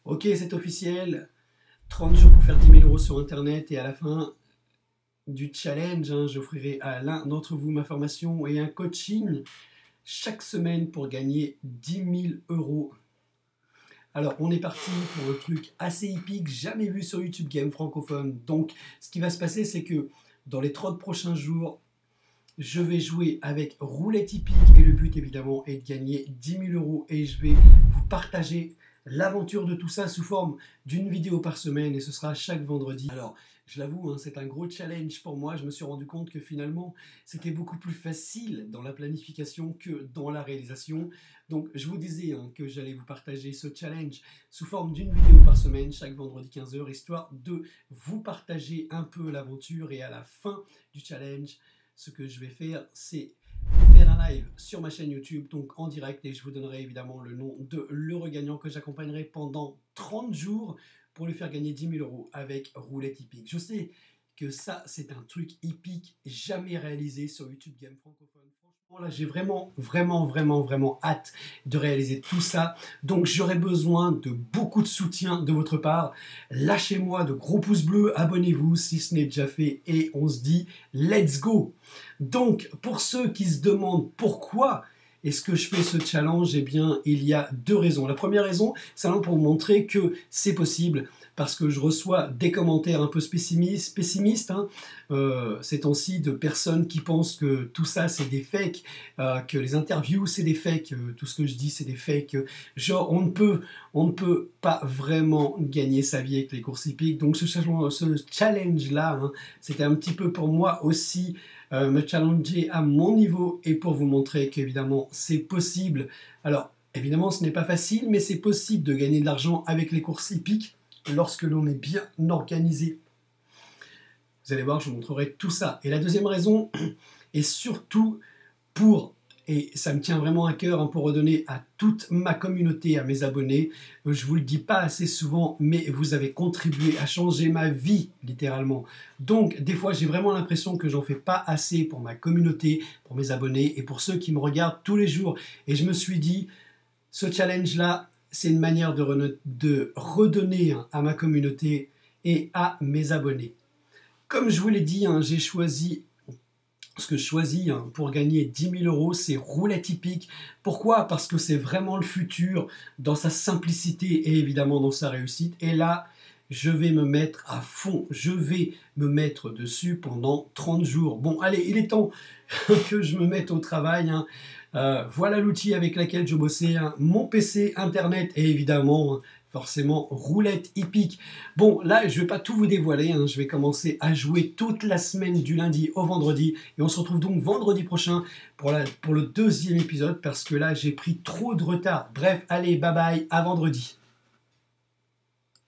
Ok, c'est officiel. 30 jours pour faire 10 000 euros sur Internet et à la fin du challenge, j'offrirai à l'un d'entre vous ma formation et un coaching chaque semaine pour gagner 10 000 euros. Alors, on est parti pour un truc assez épique, jamais vu sur YouTube Game francophone. Donc, ce qui va se passer, c'est que dans les 30 prochains jours, je vais jouer avec roulette hippique et le but évidemment est de gagner 10 000 euros et je vais vous partager l'aventure de tout ça sous forme d'une vidéo par semaine et ce sera chaque vendredi. Alors, je l'avoue, c'est un gros challenge pour moi. Je me suis rendu compte que finalement, c'était beaucoup plus facile dans la planification que dans la réalisation. Donc, je vous disais que j'allais vous partager ce challenge sous forme d'une vidéo par semaine, chaque vendredi 15 h, histoire de vous partager un peu l'aventure et à la fin du challenge, ce que je vais faire, c'est faire un live sur ma chaîne YouTube, donc en direct, et je vous donnerai évidemment le nom de l'heureux gagnant que j'accompagnerai pendant 30 jours pour lui faire gagner 10 000 euros avec roulette hippique. Je sais que ça, c'est un truc hippique jamais réalisé sur YouTube Game francophone. Franchement, là, j'ai vraiment hâte de réaliser tout ça. Donc, j'aurai besoin de beaucoup de soutien de votre part. Lâchez-moi de gros pouces bleus, abonnez-vous si ce n'est déjà fait et on se dit let's go. Donc, pour ceux qui se demandent pourquoi est-ce que je fais ce challenge, eh bien, il y a deux raisons. La première raison, c'est pour vous montrer que c'est possible, parce que je reçois des commentaires un peu pessimistes ces temps-ci, de personnes qui pensent que tout ça c'est des fakes, que les interviews c'est des fakes, tout ce que je dis c'est des fakes, genre on ne peut pas vraiment gagner sa vie avec les courses hippiques. Donc ce challenge-là, c'était un petit peu pour moi aussi me challenger à mon niveau et pour vous montrer qu'évidemment c'est possible. Alors évidemment ce n'est pas facile, mais c'est possible de gagner de l'argent avec les courses hippiques lorsque l'on est bien organisé. Vous allez voir, je vous montrerai tout ça. Et la deuxième raison est surtout et ça me tient vraiment à cœur, pour redonner à toute ma communauté, à mes abonnés. Je vous le dis pas assez souvent, mais vous avez contribué à changer ma vie, littéralement. Donc, des fois, j'ai vraiment l'impression que j'en fais pas assez pour ma communauté, pour mes abonnés et pour ceux qui me regardent tous les jours. Et je me suis dit, ce challenge-là, c'est une manière de redonner à ma communauté et à mes abonnés. Comme je vous l'ai dit, j'ai choisi... Ce que je choisis pour gagner 10 000 euros, c'est roulette hippique. Pourquoi? Parce que c'est vraiment le futur dans sa simplicité et évidemment dans sa réussite. Et là, je vais me mettre à fond. Je vais me mettre dessus pendant 30 jours. Bon, allez, il est temps que je me mette au travail. Voilà l'outil avec lequel je bossais. Mon PC, Internet et évidemment... forcément, roulette hippique. Bon, là, je ne vais pas tout vous dévoiler. Je vais commencer à jouer toute la semaine du lundi au vendredi. Et on se retrouve donc vendredi prochain pour le deuxième épisode parce que là, j'ai pris trop de retard. Bref, allez, bye bye, à vendredi.